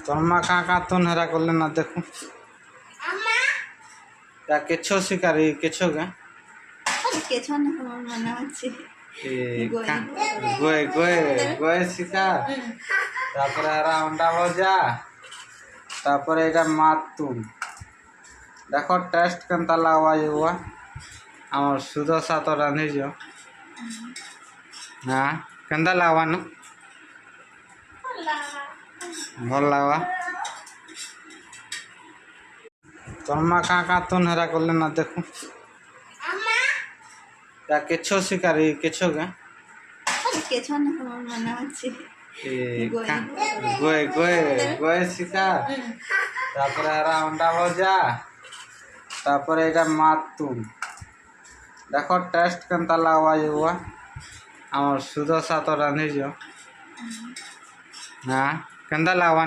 তোর মা কাঁ তো হেরা করলে না দেখো কেছো শিকারি কেছো গে কেছো না আমার মনে হচ্ছে গোয়ে গোয়ে গোয়ে শিকার তারপরে এরা অন্ডা ভজা তারপরে এটা মাতুন দেখো টেস্ট কেনতা লাগবা যাওয়া আমার সুদশা তো রাঁধিছ হ্যাঁ কেনতা লাগবানো ভাল লাগবা তোর মা কাঁ তো হেরা করলে না দেখো কেছো শিকারি কেছো গে কেছো না আমার মনে হচ্ছে গোয়ে গোয়ে গোয়ে শিকার তারপরে এরা অন্ডা ভজা তারপরে এটা মাতুন দেখো টেস্ট কেনতা লাগবা যাওয়া আমার সুদশা তো রাঁধিছ হ্যাঁ কেনতা লাগবা